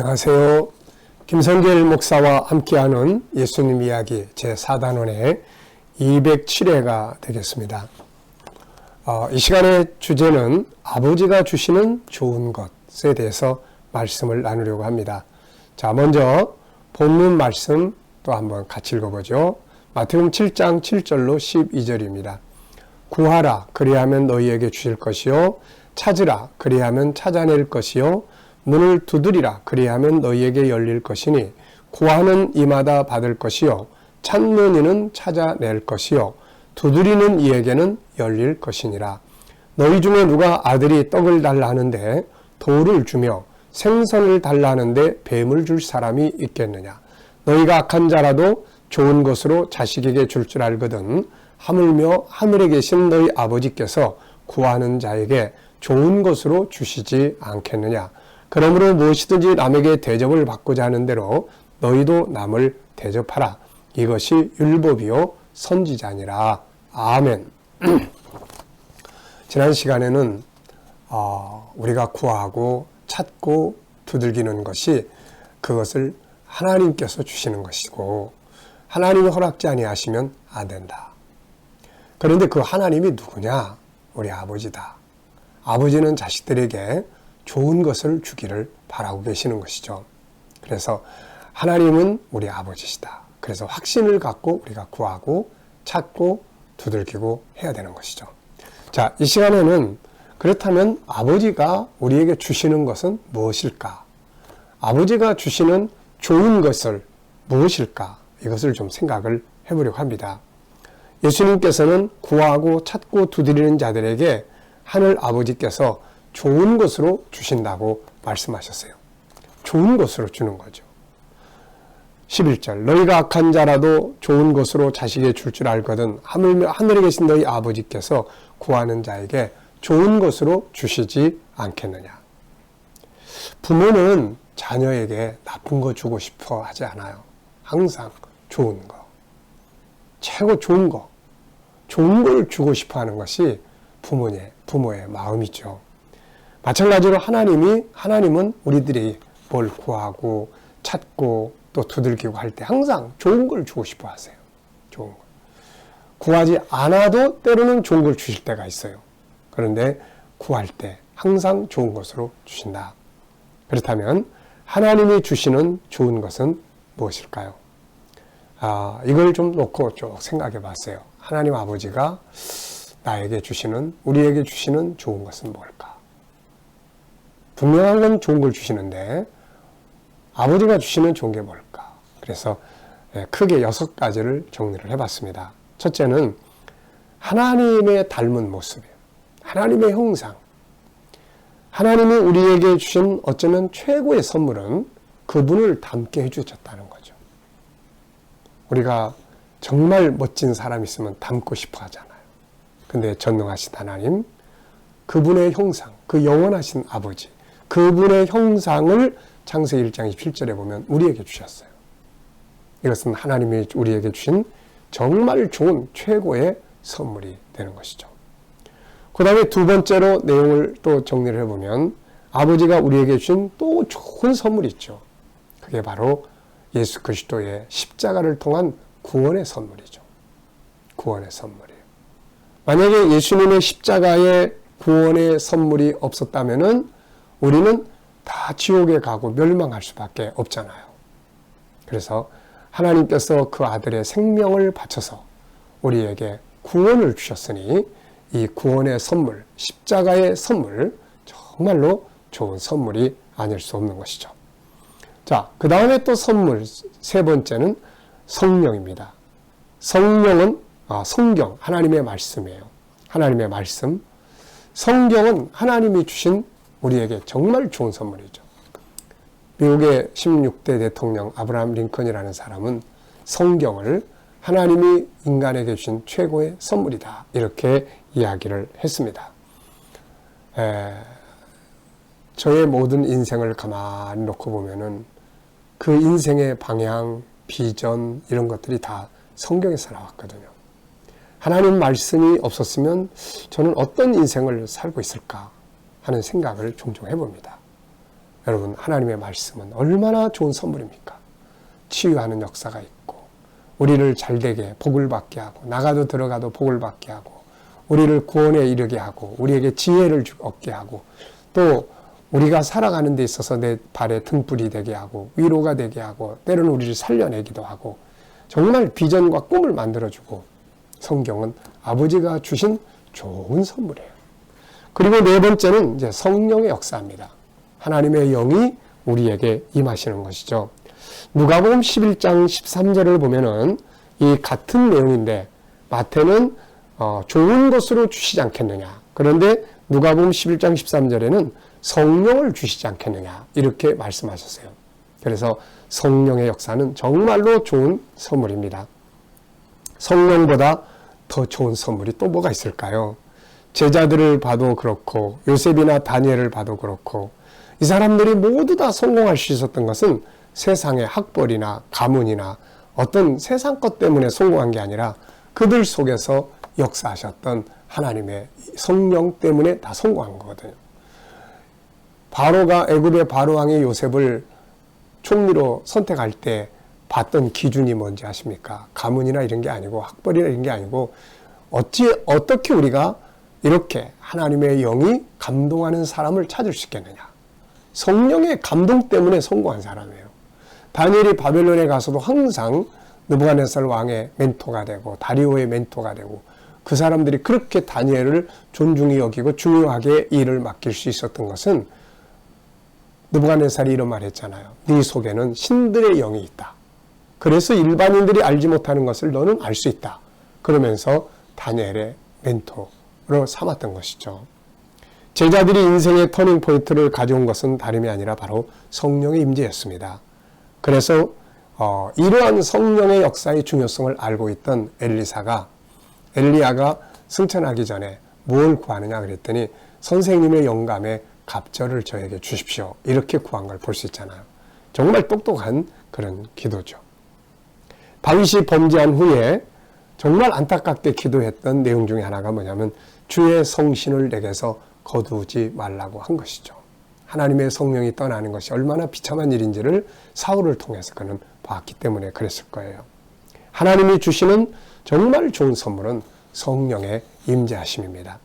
안녕하세요. 김성길 목사와 함께하는 예수님 이야기 제4단원의 207회가 되겠습니다. 이 시간의 주제는 아버지가 주시는 좋은 것에 대해서 말씀을 나누려고 합니다. 자, 먼저 본문 말씀 또 한번 같이 읽어보죠. 마태복음 7장 7절로 12절입니다. 구하라 그리하면 너희에게 주실 것이요 찾으라 그리하면 찾아낼 것이요 문을 두드리라 그리하면 너희에게 열릴 것이니 구하는 이마다 받을 것이요 찾는 이는 찾아낼 것이요 두드리는 이에게는 열릴 것이니라. 너희 중에 누가 아들이 떡을 달라 하는데 돌을 주며 생선을 달라 하는데 뱀을 줄 사람이 있겠느냐. 너희가 악한 자라도 좋은 것으로 자식에게 줄 줄 알거든 하물며 하늘에 계신 너희 아버지께서 구하는 자에게 좋은 것으로 주시지 않겠느냐. 그러므로 무엇이든지 남에게 대접을 받고자 하는 대로 너희도 남을 대접하라. 이것이 율법이요 선지자니라. 아멘. 지난 시간에는 우리가 구하고 찾고 두들기는 것이 그것을 하나님께서 주시는 것이고 하나님이 허락지 아니하시면 안 된다. 그런데 그 하나님이 누구냐? 우리 아버지다. 아버지는 자식들에게 좋은 것을 주기를 바라고 계시는 것이죠. 그래서 하나님은 우리 아버지시다. 그래서 확신을 갖고 우리가 구하고 찾고 두들기고 해야 되는 것이죠. 자, 이 시간에는 그렇다면 아버지가 우리에게 주시는 것은 무엇일까? 아버지가 주시는 좋은 것을 무엇일까? 이것을 좀 생각을 해보려고 합니다. 예수님께서는 구하고 찾고 두드리는 자들에게 하늘 아버지께서 좋은 것으로 주신다고 말씀하셨어요. 좋은 것으로 주는 거죠. 11절 너희가 악한 자라도 좋은 것으로 자식에게 줄 줄 알거든 하물며 하늘에 계신 너희 아버지께서 구하는 자에게 좋은 것으로 주시지 않겠느냐. 부모는 자녀에게 나쁜 거 주고 싶어 하지 않아요. 항상 좋은 거, 최고 좋은 거, 좋은 걸 주고 싶어 하는 것이 부모의 마음이죠. 마찬가지로 하나님은 우리들이 뭘 구하고 찾고 또 두들기고 할 때 항상 좋은 걸 주고 싶어 하세요. 좋은 걸. 구하지 않아도 때로는 좋은 걸 주실 때가 있어요. 그런데 구할 때 항상 좋은 것으로 주신다. 그렇다면 하나님이 주시는 좋은 것은 무엇일까요? 이걸 좀 놓고 쭉 생각해 봤어요. 하나님 아버지가 우리에게 주시는 좋은 것은 뭘까? 분명한 건 좋은 걸 주시는데 아버지가 주시는 좋은 게 뭘까? 그래서 크게 6가지를 정리를 해봤습니다. 첫째는 하나님의 닮은 모습이에요. 하나님의 형상. 하나님이 우리에게 주신 어쩌면 최고의 선물은 그분을 닮게 해주셨다는 거죠. 우리가 정말 멋진 사람 있으면 닮고 싶어 하잖아요. 근데 전능하신 하나님, 그분의 형상, 그 영원하신 아버지, 그분의 형상을 창세기 1장 27절에 보면 우리에게 주셨어요. 이것은 하나님이 우리에게 주신 정말 좋은 최고의 선물이 되는 것이죠. 그 다음에 두 번째로 내용을 또 정리를 해보면 아버지가 우리에게 주신 또 좋은 선물이 있죠. 그게 바로 예수 그리스도의 십자가를 통한 구원의 선물이죠. 구원의 선물이에요. 만약에 예수님의 십자가의 구원의 선물이 없었다면은 우리는 다 지옥에 가고 멸망할 수밖에 없잖아요. 그래서 하나님께서 그 아들의 생명을 바쳐서 우리에게 구원을 주셨으니 이 구원의 선물, 십자가의 선물, 정말로 좋은 선물이 아닐 수 없는 것이죠. 자, 그 다음에 또 선물, 세 번째는 성령입니다. 성령은 성경, 하나님의 말씀이에요. 하나님의 말씀. 성경은 하나님이 주신 우리에게 정말 좋은 선물이죠. 미국의 16대 대통령 아브라함 링컨이라는 사람은 성경을 하나님이 인간에게 주신 최고의 선물이다. 이렇게 이야기를 했습니다. 저의 모든 인생을 가만히 놓고 보면은 그 인생의 방향, 비전 이런 것들이 다 성경에서 나왔거든요. 하나님 말씀이 없었으면 저는 어떤 인생을 살고 있을까 하는 생각을 종종 해봅니다. 여러분, 하나님의 말씀은 얼마나 좋은 선물입니까? 치유하는 역사가 있고, 우리를 잘되게 복을 받게 하고, 나가도 들어가도 복을 받게 하고, 우리를 구원에 이르게 하고, 우리에게 지혜를 얻게 하고, 또 우리가 살아가는 데 있어서 내 발에 등불이 되게 하고, 위로가 되게 하고, 때로는 우리를 살려내기도 하고, 정말 비전과 꿈을 만들어주고, 성경은 아버지가 주신 좋은 선물이에요. 그리고 네 번째는 이제 성령의 역사입니다. 하나님의 영이 우리에게 임하시는 것이죠. 누가복음 11장 13절을 보면은 이 같은 내용인데, 마태는 좋은 것으로 주시지 않겠느냐. 그런데 누가복음 11장 13절에는 성령을 주시지 않겠느냐. 이렇게 말씀하셨어요. 그래서 성령의 역사는 정말로 좋은 선물입니다. 성령보다 더 좋은 선물이 또 뭐가 있을까요? 제자들을 봐도 그렇고, 요셉이나 다니엘을 봐도 그렇고, 이 사람들이 모두 다 성공할 수 있었던 것은 세상의 학벌이나 가문이나 어떤 세상 것 때문에 성공한 게 아니라 그들 속에서 역사하셨던 하나님의 성령 때문에 다 성공한 거거든요. 바로가 애굽의 바로왕이 요셉을 총리로 선택할 때 봤던 기준이 뭔지 아십니까? 가문이나 이런 게 아니고, 학벌이나 이런 게 아니고, 어떻게 우리가 이렇게 하나님의 영이 감동하는 사람을 찾을 수 있겠느냐? 성령의 감동 때문에 성공한 사람이에요. 다니엘이 바벨론에 가서도 항상 느부갓네살 왕의 멘토가 되고, 다리오의 멘토가 되고, 그 사람들이 그렇게 다니엘을 존중히 여기고 중요하게 일을 맡길 수 있었던 것은, 느부갓네살이 이런 말 했잖아요. 네 속에는 신들의 영이 있다. 그래서 일반인들이 알지 못하는 것을 너는 알 수 있다. 그러면서 다니엘의 멘토로 삼았던 것이죠. 제자들이 인생의 터닝 포인트를 가져온 것은 다름이 아니라 바로 성령의 임재였습니다. 그래서 이러한 성령의 역사의 중요성을 알고 있던 엘리야가 승천하기 전에 뭘 구하느냐 그랬더니, 선생님의 영감에 갑절을 저에게 주십시오. 이렇게 구한 걸 볼 수 있잖아요. 정말 똑똑한 그런 기도죠. 다윗이 범죄한 후에 정말 안타깝게 기도했던 내용 중에 하나가 뭐냐면, 주의 성신을 내게서 거두지 말라고 한 것이죠. 하나님의 성령이 떠나는 것이 얼마나 비참한 일인지를 사울을 통해서 그는 봤기 때문에 그랬을 거예요. 하나님이 주시는 정말 좋은 선물은 성령의 임재하심입니다.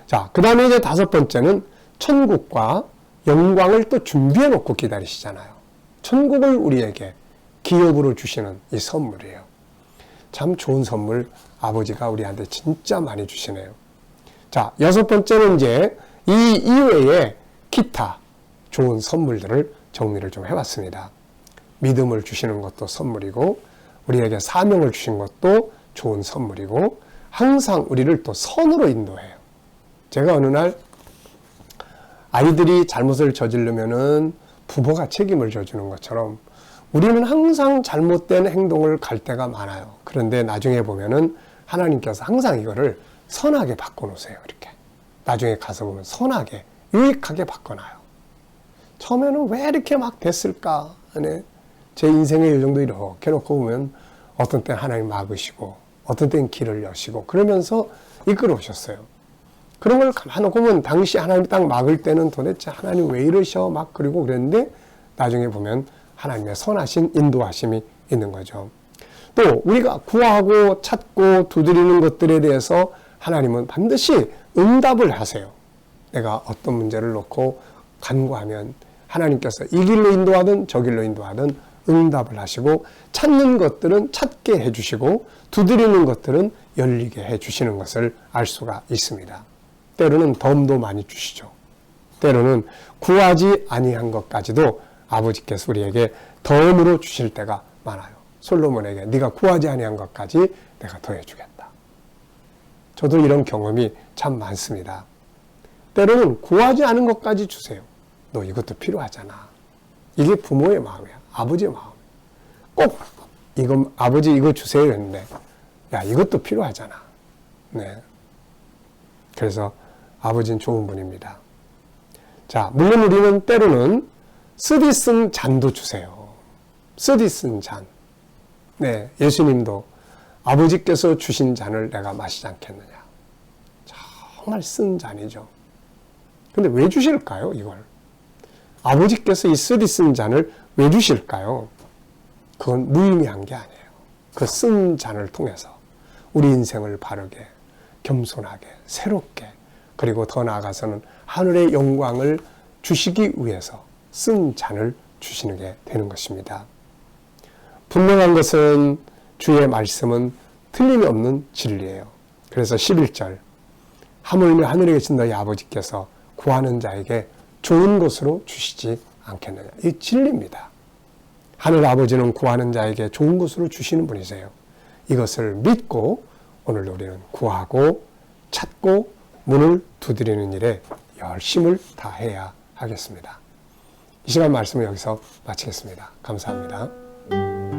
자, 그 다음에 이제 다섯 번째는 천국과 영광을 또 준비해 놓고 기다리시잖아요. 천국을 우리에게 기업으로 주시는 이 선물이에요. 참 좋은 선물 아버지가 우리한테 진짜 많이 주시네요. 자, 여섯 번째는 이제 이 이외에 기타 좋은 선물들을 정리를 좀 해봤습니다. 믿음을 주시는 것도 선물이고, 우리에게 사명을 주신 것도 좋은 선물이고, 항상 우리를 또 선으로 인도해요. 제가 어느 날 아이들이 잘못을 저지르면은 부모가 책임을 져주는 것처럼 우리는 항상 잘못된 행동을 갈 때가 많아요. 그런데 나중에 보면은 하나님께서 항상 이거를 선하게 바꿔놓으세요. 이렇게. 나중에 가서 보면 선하게, 유익하게 바꿔놔요. 처음에는 왜 이렇게 막 됐을까? 제 인생의 요정도 이렇게 놓고 보면 어떤 때는 하나님 막으시고, 어떤 때는 길을 여시고, 그러면서 이끌어 오셨어요. 그런 걸 가만 놓고 보면 당시 하나님이 딱 막을 때는 도대체 하나님 왜 이러셔? 막 그러고 그랬는데, 나중에 보면 하나님의 선하신 인도하심이 있는 거죠. 또 우리가 구하고 찾고 두드리는 것들에 대해서 하나님은 반드시 응답을 하세요. 내가 어떤 문제를 놓고 간구하면 하나님께서 이 길로 인도하든 저 길로 인도하든 응답을 하시고, 찾는 것들은 찾게 해주시고 두드리는 것들은 열리게 해주시는 것을 알 수가 있습니다. 때로는 덤도 많이 주시죠. 때로는 구하지 아니한 것까지도 아버지께서 우리에게 덤으로 주실 때가 많아요. 솔로몬에게 네가 구하지 아니한 것까지 내가 더해주겠다. 저도 이런 경험이 참 많습니다. 때로는 구하지 않은 것까지 주세요. 너 이것도 필요하잖아. 이게 부모의 마음이야. 아버지의 마음. 꼭 이거 아버지 이거 주세요 했는데, 야 이것도 필요하잖아. 네. 그래서 아버지는 좋은 분입니다. 자, 물론 우리는 때로는 쓰디쓴 잔도 주세요. 쓰디쓴 잔. 네, 예수님도 아버지께서 주신 잔을 내가 마시지 않겠느냐. 정말 쓴 잔이죠. 근데 왜 주실까요, 이걸? 아버지께서 이 쓰디 쓴 잔을 왜 주실까요? 그건 무의미한 게 아니에요. 그 쓴 잔을 통해서 우리 인생을 바르게, 겸손하게, 새롭게, 그리고 더 나아가서는 하늘의 영광을 주시기 위해서 쓴 잔을 주시는 게 되는 것입니다. 분명한 것은 주의 말씀은 틀림이 없는 진리예요. 그래서 11절, 하물며 하늘에 계신 너희 아버지께서 구하는 자에게 좋은 것으로 주시지 않겠느냐. 이 진리입니다. 하늘 아버지는 구하는 자에게 좋은 것으로 주시는 분이세요. 이것을 믿고 오늘 우리는 구하고 찾고 문을 두드리는 일에 열심을 다해야 하겠습니다. 이 시간 말씀을 여기서 마치겠습니다. 감사합니다.